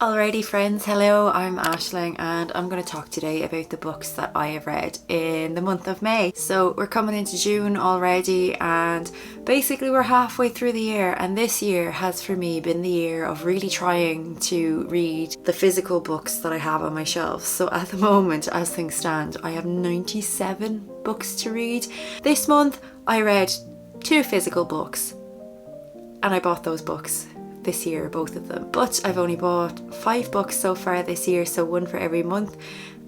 Alrighty friends, hello, I'm Aisling and I'm going to talk today about the books that I have read in the month of May. So we're coming into June already and basically we're halfway through the year, and this year has for me been the year of really trying to read the physical books that I have on my shelves. So at the moment, as things stand, I have 97 books to read. This month I read 2 physical books and I bought those books this year, both of them, but I've only bought 5 books so far this year, so 1 for every month,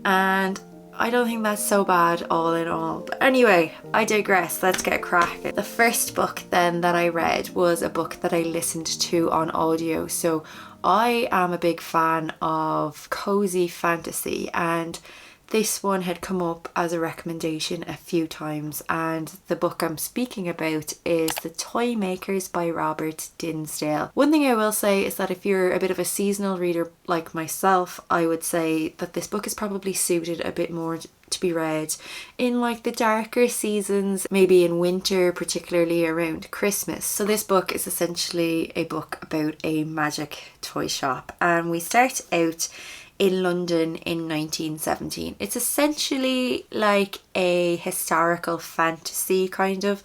and I don't think that's so bad all in all. But anyway, I digress, let's get cracking. The first book then that I read was a book that I listened to on audio. So I am a big fan of cozy fantasy, and this one had come up as a recommendation a few times, and the book I'm speaking about is The Toymakers by Robert Dinsdale. One thing I will say is that if you're a bit of a seasonal reader like myself, I would say that this book is probably suited a bit more to be read in like the darker seasons, maybe in winter, particularly around Christmas. So this book is essentially a book about a magic toy shop, and we start out in London in 1917. It's essentially like a historical fantasy kind of,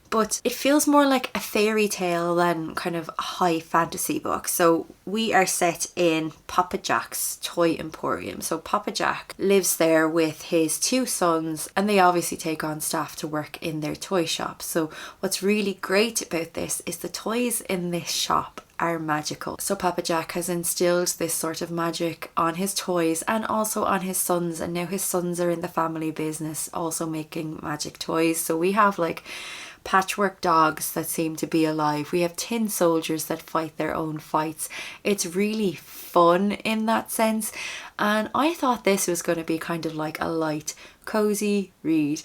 but it feels more like a fairy tale than kind of a high fantasy book. So we are set in Papa Jack's toy emporium. So Papa Jack lives there with his 2 sons, and they obviously take on staff to work in their toy shop. So what's really great about this is the toys in this shop are magical. So Papa Jack has instilled this sort of magic on his toys and also on his sons, and now his sons are in the family business also making magic toys. So we have like patchwork dogs that seem to be alive. We have tin soldiers that fight their own fights. It's really fun in that sense, and I thought this was going to be kind of like a light, cozy read.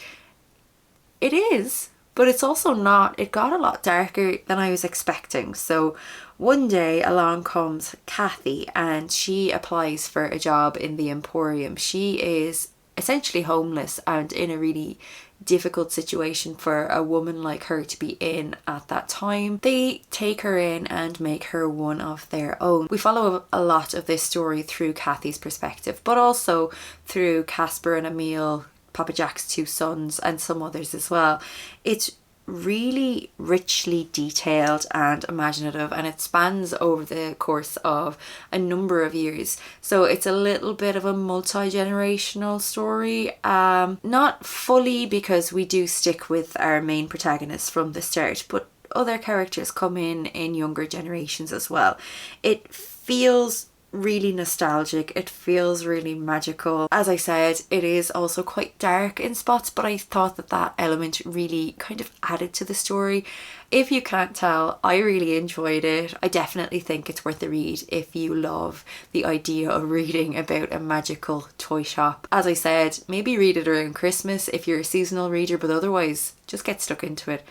It is, but it's also not. It got a lot darker than I was expecting. So one day along comes Kathy and she applies for a job in the emporium. She is essentially homeless and in a really difficult situation for a woman like her to be in at that time. They take her in and make her one of their own. We follow a lot of this story through Kathy's perspective, but also through Casper and Emil, Papa Jack's 2 sons, and some others as well. It's really richly detailed and imaginative, and it spans over the course of a number of years. So it's a little bit of a multi-generational story. Not fully, because we do stick with our main protagonist from the start, but other characters come in younger generations as well. It feels really nostalgic, it feels really magical. As I said, it is also quite dark in spots, but I thought that element really kind of added to the story. If you can't tell, I really enjoyed it. I definitely think it's worth a read if you love the idea of reading about a magical toy shop. As I said, maybe read it around Christmas if you're a seasonal reader, but otherwise just get stuck into it.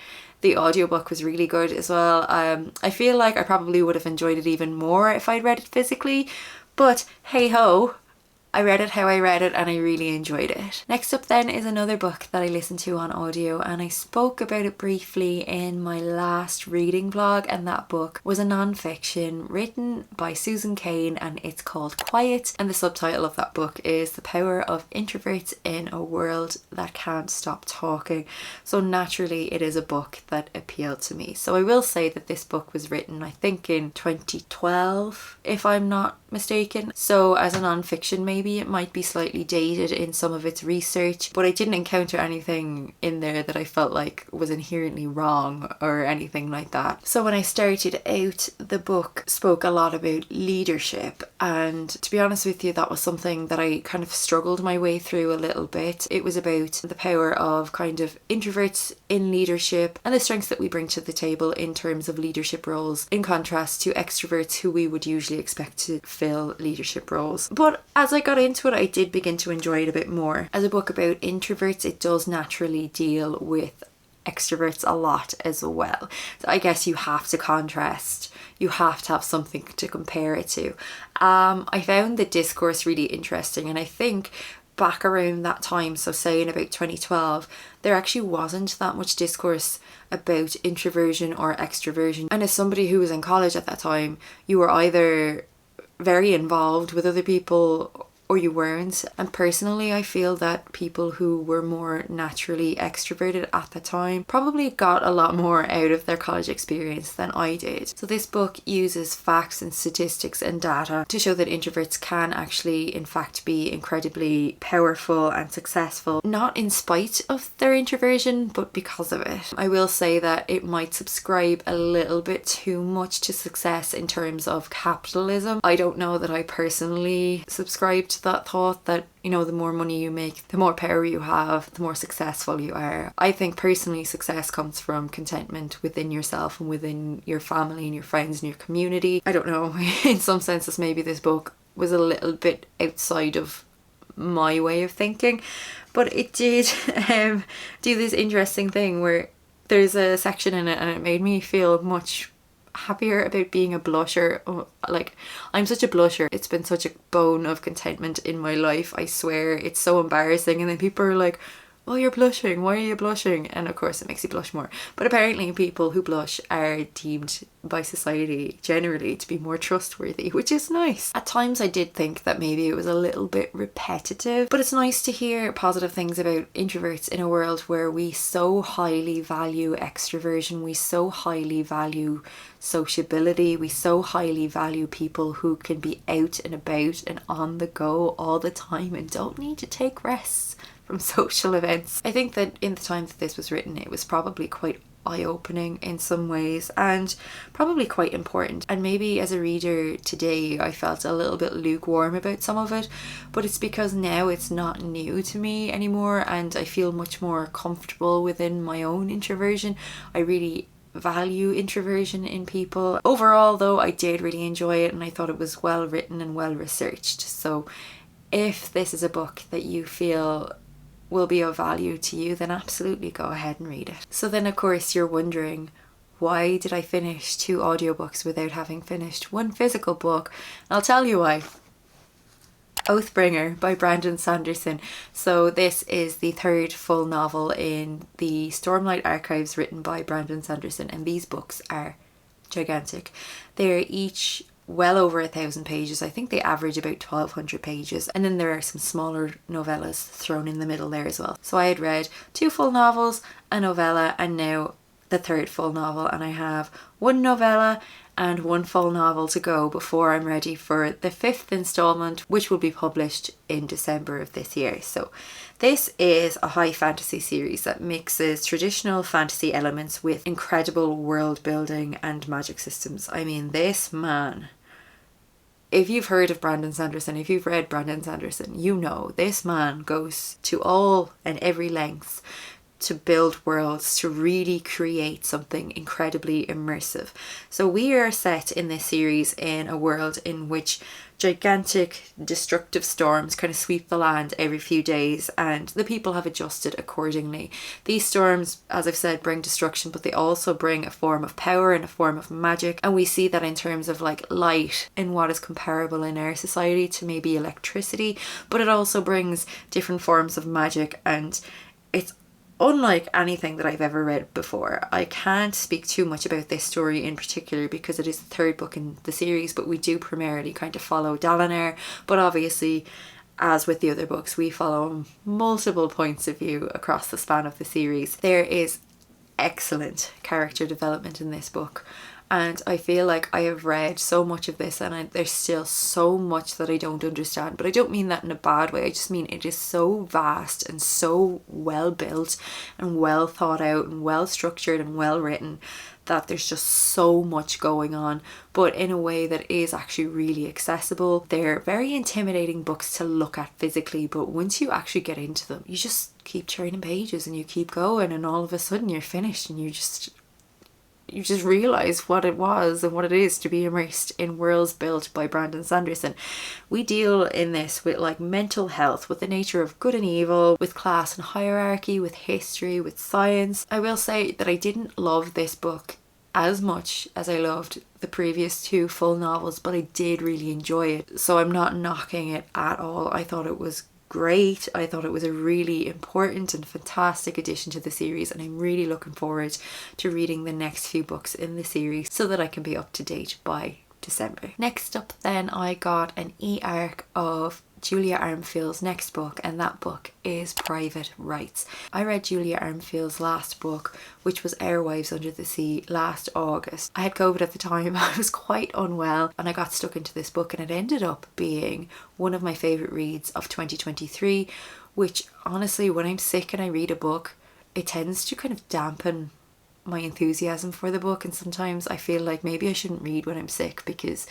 The audiobook was really good as well. I feel like I probably would have enjoyed it even more if I'd read it physically, but hey ho, I read it how I read it and I really enjoyed it. Next up then is another book that I listened to on audio, and I spoke about it briefly in my last reading vlog, and that book was a non-fiction written by Susan Cain, and it's called Quiet, and the subtitle of that book is The Power of Introverts in a World That Can't Stop Talking. So naturally it is a book that appealed to me. So I will say that this book was written, I think, in 2012 if I'm not mistaken. So as a non-fiction, maybe it might be slightly dated in some of its research, but I didn't encounter anything in there that I felt like was inherently wrong or anything like that. So when I started out, the book spoke a lot about leadership, and to be honest with you, that was something that I kind of struggled my way through a little bit. It was about the power of kind of introverts in leadership and the strengths that we bring to the table in terms of leadership roles, in contrast to extroverts who we would usually expect to fill leadership roles. But as I got into it, I did begin to enjoy it a bit more. As a book about introverts, it does naturally deal with extroverts a lot as well. So I guess you have to contrast, you have to have something to compare it to. I found the discourse really interesting, and I think back around that time, so say in about 2012, there actually wasn't that much discourse about introversion or extroversion. And as somebody who was in college at that time, you were either very involved with other people or you weren't. And personally, I feel that people who were more naturally extroverted at the time probably got a lot more out of their college experience than I did. So this book uses facts and statistics and data to show that introverts can actually in fact be incredibly powerful and successful, not in spite of their introversion, but because of it. I will say that it might subscribe a little bit too much to success in terms of capitalism. I don't know that I personally subscribe to that thought that, you know, the more money you make, the more power you have, the more successful you are. I think personally success comes from contentment within yourself and within your family and your friends and your community. I don't know, in some senses maybe this book was a little bit outside of my way of thinking, but it did do this interesting thing where there's a section in it and it made me feel much happier about being a blusher. Like, I'm such a blusher. It's been such a bone of contentment in my life. I swear, it's so embarrassing. And then people are like, oh, you're blushing, why are you blushing? And of course it makes you blush more. But apparently people who blush are deemed by society generally to be more trustworthy, which is nice. At times I did think that maybe it was a little bit repetitive, but it's nice to hear positive things about introverts in a world where we so highly value extroversion, we so highly value sociability, we so highly value people who can be out and about and on the go all the time and don't need to take rests from social events. I think that in the time that this was written, it was probably quite eye-opening in some ways and probably quite important. And maybe as a reader today, I felt a little bit lukewarm about some of it, but it's because now it's not new to me anymore and I feel much more comfortable within my own introversion. I really value introversion in people. Overall though, I did really enjoy it and I thought it was well written and well researched. So if this is a book that you feel will be of value to you, then absolutely go ahead and read it. So then of course you're wondering, why did I finish 2 audiobooks without having finished 1 physical book? And I'll tell you why. Oathbringer by Brandon Sanderson. So this is the 3rd full novel in the Stormlight Archives written by Brandon Sanderson, and these books are gigantic. They're each well over 1,000 pages. I think they average about 1,200 pages, and then there are some smaller novellas thrown in the middle there as well. So I had read 2 full novels, a novella, and now the 3rd full novel, and I have 1 novella and 1 full novel to go before I'm ready for the 5th installment, which will be published in December of this year. So this is a high fantasy series that mixes traditional fantasy elements with incredible world building and magic systems. I mean, this man, if you've heard of Brandon Sanderson, if you've read Brandon Sanderson, you know this man goes to all and every lengths to build worlds, to really create something incredibly immersive. So we are set in this series in a world in which gigantic destructive storms kind of sweep the land every few days, and the people have adjusted accordingly. These storms, as I've said, bring destruction, but they also bring a form of power and a form of magic, and we see that in terms of like light in what is comparable in our society to maybe electricity, but it also brings different forms of magic, and it's unlike anything that I've ever read before. I can't speak too much about this story in particular because it is the 3rd book in the series, but we do primarily kind of follow Dalinar, but obviously, as with the other books, we follow multiple points of view across the span of the series. There is excellent character development in this book, and I feel like I have read so much of this and there's still so much that I don't understand, but I don't mean that in a bad way. I just mean it is so vast and so well built and well thought out and well structured and well written that there's just so much going on, but in a way that is actually really accessible. They're very intimidating books to look at physically, but once you actually get into them, you just keep turning pages and you keep going, and all of a sudden you're finished and you just realize what it was and what it is to be immersed in worlds built by Brandon Sanderson. We deal in this with like mental health, with the nature of good and evil, with class and hierarchy, with history, with science. I will say that I didn't love this book as much as I loved the previous 2 full novels, but I did really enjoy it. So I'm not knocking it at all. I thought it was great. I thought it was a really important and fantastic addition to the series, and I'm really looking forward to reading the next few books in the series so that I can be up to date by December. Next up then I got an e-arc of Julia Armfield's next book, and that book is Private Rites. I read Julia Armfield's last book, which was Our Wives Under the Sea, last August. I had COVID at the time, I was quite unwell, and I got stuck into this book, and it ended up being one of my favourite reads of 2023, which honestly, when I'm sick and I read a book, it tends to kind of dampen my enthusiasm for the book, and sometimes I feel like maybe I shouldn't read when I'm sick because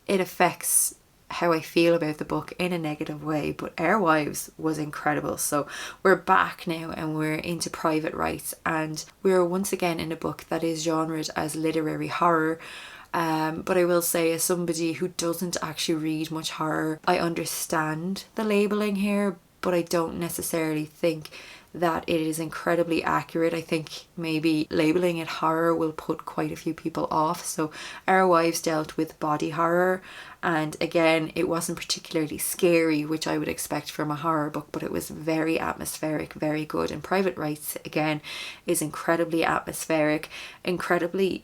it affects how I feel about the book in a negative way. But Our Wives was incredible. So we're back now and we're into Private Rites, and we're once again in a book that is genred as literary horror. But I will say, as somebody who doesn't actually read much horror, I understand the labelling here, but I don't necessarily think that it is incredibly accurate. I think maybe labelling it horror will put quite a few people off. So Our Wives dealt with body horror, and again, it wasn't particularly scary, which I would expect from a horror book, but it was very atmospheric, very good. And Private Rites again is incredibly atmospheric, incredibly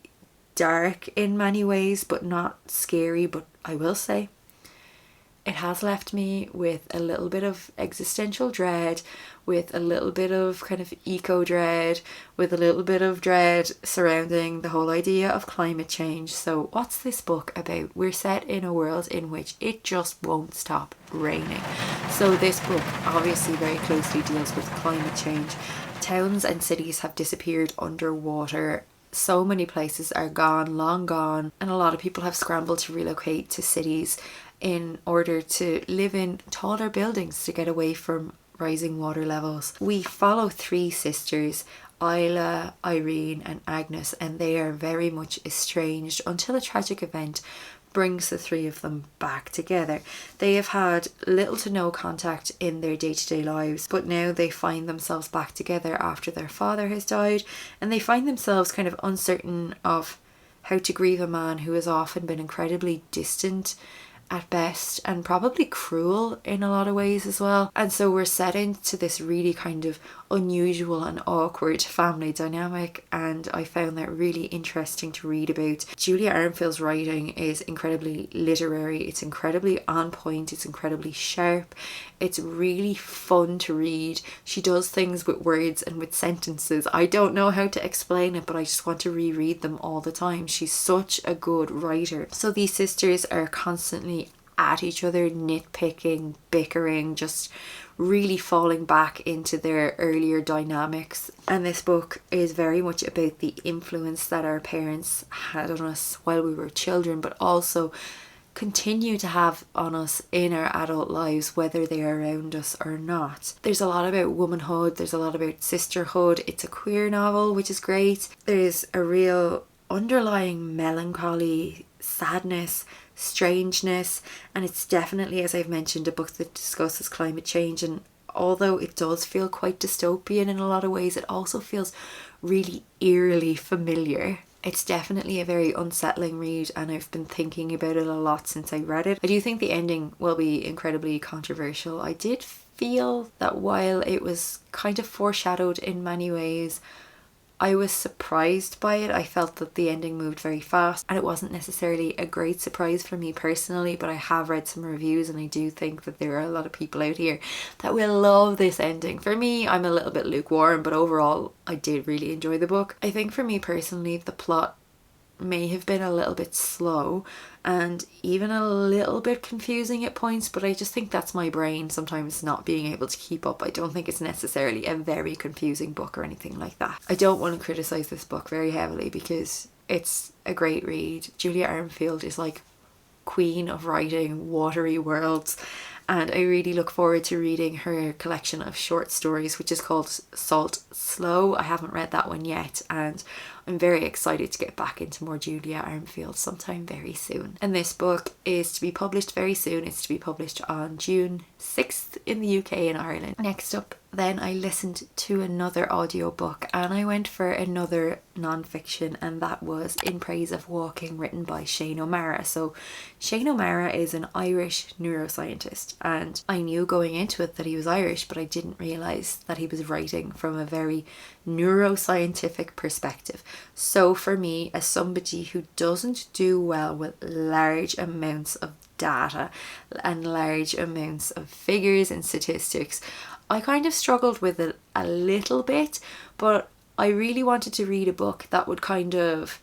dark in many ways, but not scary. But I will say, it has left me with a little bit of existential dread, with a little bit of kind of eco dread, with a little bit of dread surrounding the whole idea of climate change. So what's this book about? We're set in a world in which it just won't stop raining. So this book obviously very closely deals with climate change. Towns and cities have disappeared underwater. So many places are gone, long gone, and a lot of people have scrambled to relocate to cities in order to live in taller buildings to get away from rising water levels. We follow three sisters, Isla, Irene and Agnes, and they are very much estranged until a tragic event brings the three of them back together. They have had little to no contact in their day-to-day lives, but now they find themselves back together after their father has died, and they find themselves kind of uncertain of how to grieve a man who has often been incredibly distant at best, and probably cruel in a lot of ways as well. And so we're set into this really kind of unusual and awkward family dynamic, and I found that really interesting to read about. Julia Armfield's writing is incredibly literary, it's incredibly on point, it's incredibly sharp, it's really fun to read. She does things with words and with sentences. I don't know how to explain it, but I just want to reread them all the time. She's such a good writer. So these sisters are constantly at each other, nitpicking, bickering, just really falling back into their earlier dynamics. And this book is very much about the influence that our parents had on us while we were children, but also continue to have on us in our adult lives, whether they are around us or not. There's a lot about womanhood, there's a lot about sisterhood. It's a queer novel, which is great. There's a real underlying melancholy, sadness, strangeness, and it's definitely, as I've mentioned, a book that discusses climate change. And although it does feel quite dystopian in a lot of ways, it also feels really eerily familiar. It's definitely a very unsettling read, and I've been thinking about it a lot since I read it. I do think the ending will be incredibly controversial. I did feel that while it was kind of foreshadowed in many ways, I was surprised by it. I felt that the ending moved very fast, and it wasn't necessarily a great surprise for me personally, but I have read some reviews and I do think that there are a lot of people out here that will love this ending. For me, I'm a little bit lukewarm, but overall I did really enjoy the book. I think for me personally, the plot may have been a little bit slow and even a little bit confusing at points, but I just think that's my brain sometimes not being able to keep up. I don't think it's necessarily a very confusing book or anything like that. I don't want to criticize this book very heavily because it's a great read. Julia Armfield is like queen of writing watery worlds, and I really look forward to reading her collection of short stories, which is called Salt Slow. I haven't read that one yet, and I'm very excited to get back into more Julia Armfield sometime very soon. And this book is to be published very soon. It's to be published on June 6th in the UK and Ireland. Next up then, I listened to another audiobook, and I went for another non-fiction, and that was In Praise of Walking, written by Shane O'Mara. So Shane O'Mara is an Irish neuroscientist, and I knew going into it that he was Irish, but I didn't realise that he was writing from a very neuroscientific perspective. So for me, as somebody who doesn't do well with large amounts of data and large amounts of figures and statistics, I kind of struggled with it a little bit, but I really wanted to read a book that would kind of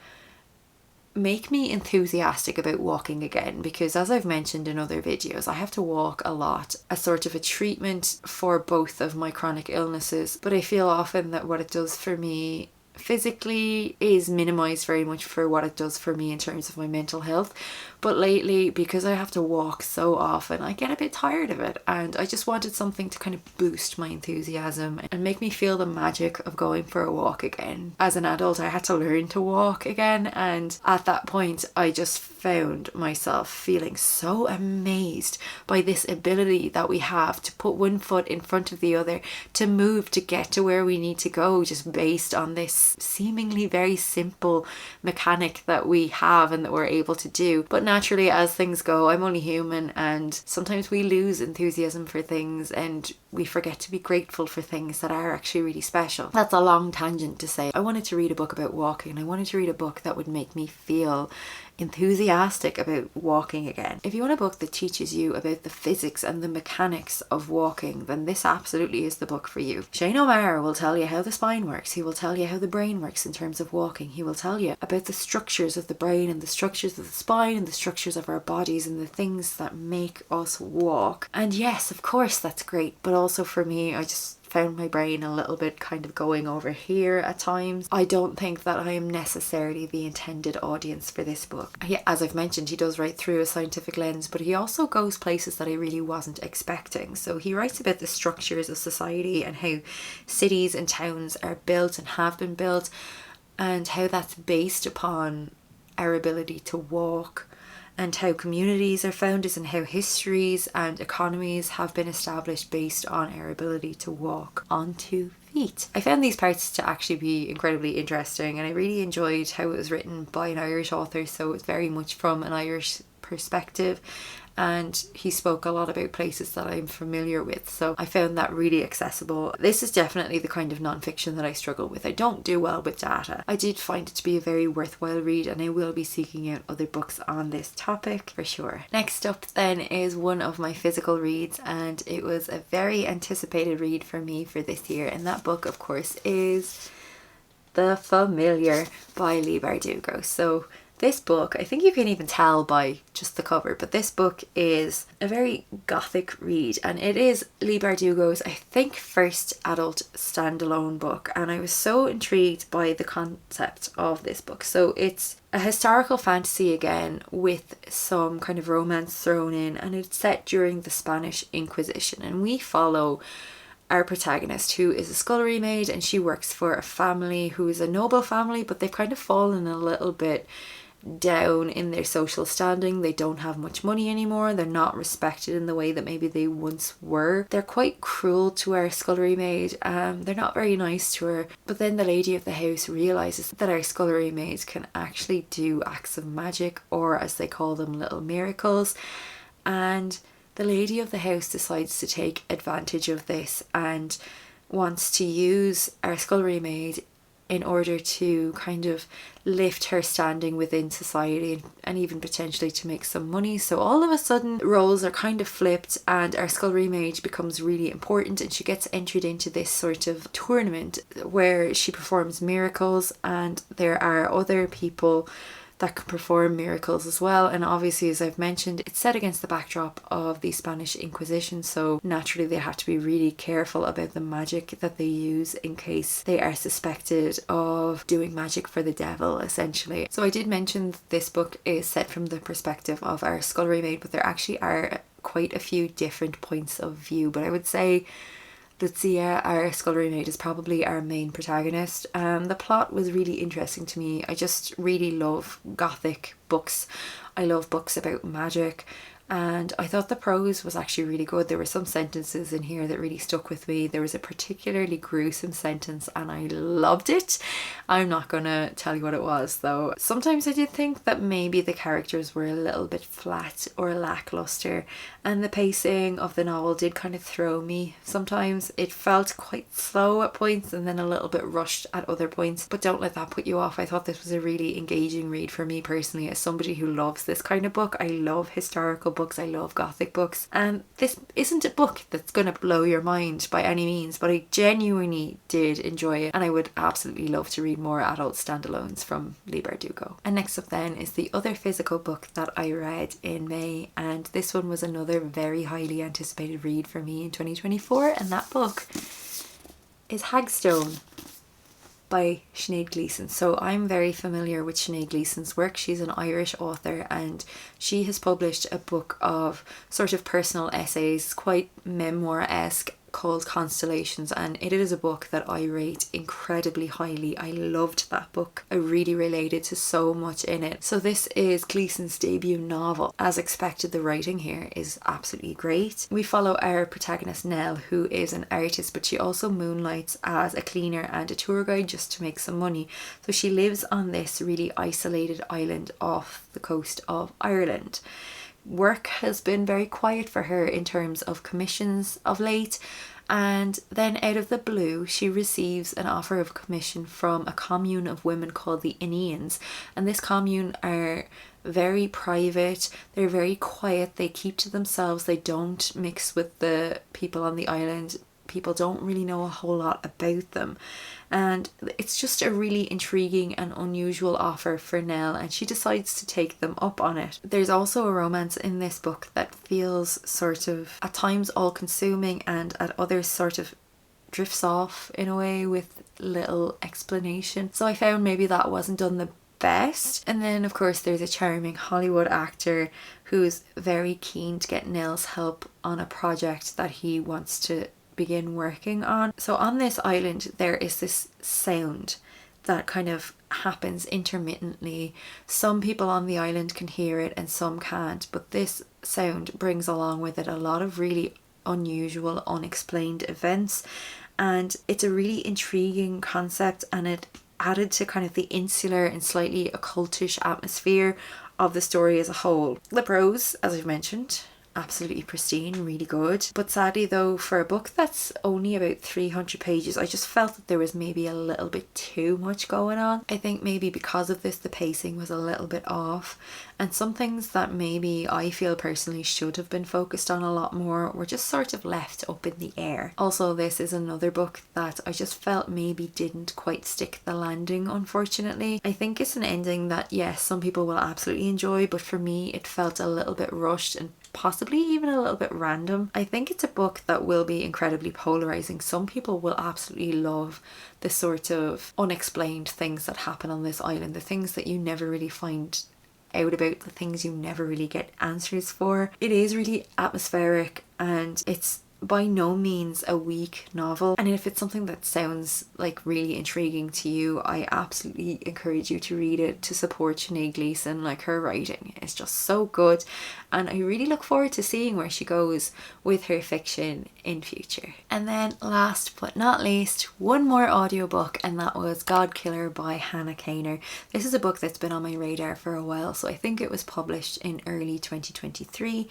make me enthusiastic about walking again, because as I've mentioned in other videos, I have to walk a lot as sort of a treatment for both of my chronic illnesses, but I feel often that what it does for me physically is minimized very much for what it does for me in terms of my mental health. But lately, because I have to walk so often, I get a bit tired of it, and I just wanted something to kind of boost my enthusiasm and make me feel the magic of going for a walk again. As an adult, I had to learn to walk again, and at that point I just found myself feeling so amazed by this ability that we have to put one foot in front of the other, to move to get to where we need to go, just based on this seemingly very simple mechanic that we have and that we're able to do. But naturally, as things go, I'm only human, and sometimes we lose enthusiasm for things and we forget to be grateful for things that are actually really special. That's a long tangent to say I wanted to read a book about walking, and I wanted to read a book that would make me feel enthusiastic about walking again. If you want a book that teaches you about the physics and the mechanics of walking, then this absolutely is the book for you. Shane O'Mara will tell you how the spine works. He will tell you how the brain works in terms of walking. He will tell you about the structures of the brain and the structures of the spine and the structures of our bodies and the things that make us walk. And yes, of course, that's great, but also for me, I just found my brain a little bit kind of going over here at times. I don't think that I am necessarily the intended audience for this book. As I've mentioned, he does write through a scientific lens, but he also goes places that I really wasn't expecting. So he writes about the structures of society and how cities and towns are built and have been built, and how that's based upon our ability to walk, and how communities are founded and how histories and economies have been established based on our ability to walk on 2 feet. I found these parts to actually be incredibly interesting, and I really enjoyed how it was written by an Irish author, so it's very much from an Irish perspective, and he spoke a lot about places that I'm familiar with, so I found that really accessible. This is definitely the kind of non-fiction that I struggle with. I don't do well with data. I did find it to be a very worthwhile read, and I will be seeking out other books on this topic for sure. Next up then is one of my physical reads, and it was a very anticipated read for me for this year, and that book of course is The Familiar by Leigh Bardugo. So this book, I think you can even tell by just the cover, but this book is a very gothic read, and it is Leigh Bardugo's, I think, first adult standalone book, and I was so intrigued by the concept of this book. So it's a historical fantasy again with some kind of romance thrown in, and it's set during the Spanish Inquisition, and we follow our protagonist, who is a scullery maid, and she works for a family who is a noble family, but they've kind of fallen a little bit down in their social standing. They don't have much money anymore. They're not respected in the way that maybe they once were. They're quite cruel to our scullery maid. They're not very nice to her. But then the lady of the house realizes that our scullery maids can actually do acts of magic, or as they call them, little miracles. And the lady of the house decides to take advantage of this and wants to use our scullery maid in order to kind of lift her standing within society and even potentially to make some money. So all of a sudden roles are kind of flipped, and our scullery maid becomes really important, and she gets entered into this sort of tournament where she performs miracles, and there are other people that can perform miracles as well. And obviously, as I've mentioned, it's set against the backdrop of the Spanish Inquisition, so naturally they have to be really careful about the magic that they use in case they are suspected of doing magic for the devil, essentially. So I did mention this book is set from the perspective of our scullery maid, but there actually are quite a few different points of view. But I would say Lucia, our scullery maid, is probably our main protagonist. The plot was really interesting to me. I just really love gothic books. I love books about magic. and I thought the prose was actually really good. There were some sentences in here that really stuck with me. There was a particularly gruesome sentence and I loved it. I'm not gonna tell you what it was though. Sometimes I did think that maybe the characters were a little bit flat or lackluster, and the pacing of the novel did kind of throw me sometimes. It felt quite slow at points and then a little bit rushed at other points, but don't let that put you off. I thought this was a really engaging read for me personally, as somebody who loves this kind of book. I love historical books, I love gothic books, and this isn't a book that's gonna blow your mind by any means, but I genuinely did enjoy it, and I would absolutely love to read more adult standalones from Leigh Bardugo. And next up then is the other physical book that I read in May, and this one was another very highly anticipated read for me in 2024, and that book is Hagstone by Sinead Gleeson. So I'm very familiar with Sinead Gleeson's work. She's an Irish author and she has published a book of sort of personal essays, quite memoir-esque, called Constellations, and it is a book that I rate incredibly highly. I loved that book. I really related to so much in it. So this is Gleeson's debut novel. As expected, the writing here is absolutely great. We follow our protagonist Nell, who is an artist, but she also moonlights as a cleaner and a tour guide just to make some money. So she lives on this really isolated island off the coast of Ireland. Work has been very quiet for her in terms of commissions of late, and then out of the blue she receives an offer of commission from a commune of women called the Ineans, and this commune are very private, they're very quiet, they keep to themselves, they don't mix with the people on the island. People don't really know a whole lot about them, and it's just a really intriguing and unusual offer for Nell, and she decides to take them up on it. There's also a romance in this book that feels sort of at times all-consuming and at others sort of drifts off in a way with little explanation, so I found maybe that wasn't done the best. And then of course there's a charming Hollywood actor who's very keen to get Nell's help on a project that he wants to begin working on. So on this island there is this sound that kind of happens intermittently. Some people on the island can hear it and some can't, but this sound brings along with it a lot of really unusual, unexplained events, and it's a really intriguing concept, and it added to kind of the insular and slightly occultish atmosphere of the story as a whole. The prose, as I've mentioned, absolutely pristine, really good, but sadly though, for a book that's only about 300 pages, I just felt that there was maybe a little bit too much going on. I think maybe because of this the pacing was a little bit off, and some things that maybe I feel personally should have been focused on a lot more were just sort of left up in the air. Also, this is another book that I just felt maybe didn't quite stick the landing, unfortunately. I think it's an ending that yes, some people will absolutely enjoy, but for me it felt a little bit rushed and possibly even a little bit random. I think it's a book that will be incredibly polarizing. Some people will absolutely love the sort of unexplained things that happen on this island, the things that you never really find out about, the things you never really get answers for. It is really atmospheric and it's by no means a weak novel, and if it's something that sounds like really intriguing to you, I absolutely encourage you to read it to support Sinead Gleeson. Like, her writing is just so good, and I really look forward to seeing where she goes with her fiction in future. And then last but not least, one more audiobook, and that was Godkiller by Hannah Kaner. This is a book that's been on my radar for a while, so I think it was published in early 2023,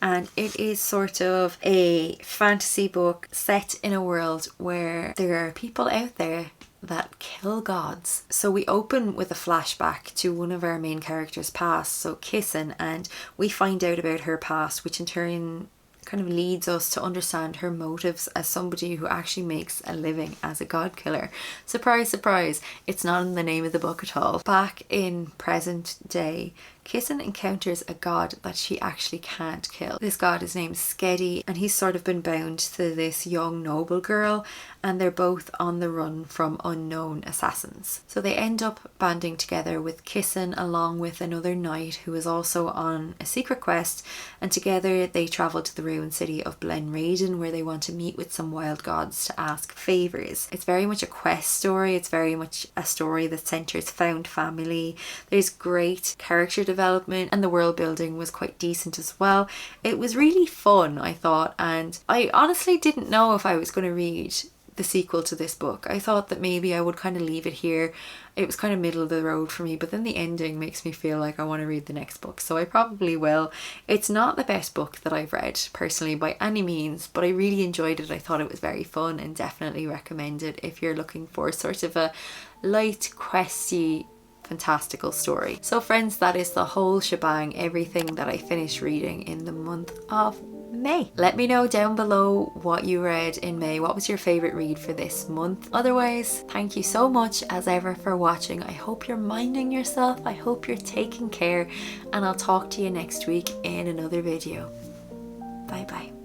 and it is sort of a fantasy book set in a world where there are people out there that kill gods. So we open with a flashback to one of our main characters' past, so Kissin, and we find out about her past, which in turn kind of leads us to understand her motives as somebody who actually makes a living as a god killer. Surprise, surprise, it's not in the name of the book at all. Back in present day, Kissin encounters a god that she actually can't kill. This god is named Skedi, and he's sort of been bound to this young noble girl, and they're both on the run from unknown assassins. So they end up banding together with Kissin along with another knight who is also on a secret quest, and together they travel to the ruined city of Blenraiden, where they want to meet with some wild gods to ask favours. It's very much a quest story, it's very much a story that centres found family. There's great character development development and the world building was quite decent as well. It was really fun, I thought, and I honestly didn't know if I was going to read the sequel to this book. I thought that maybe I would kind of leave it here. It was kind of middle of the road for me, but then the ending makes me feel like I want to read the next book, so I probably will. It's not the best book that I've read personally by any means, but I really enjoyed it. I thought it was very fun and definitely recommend it if you're looking for sort of a light, questy, fantastical story. So friends, that is the whole shebang, everything that I finished reading in the month of May. Let me know down below what you read in May. What was your favorite read for this month? Otherwise, thank you so much as ever for watching. I hope you're minding yourself. I hope you're taking care, and I'll talk to you next week in another video. Bye bye.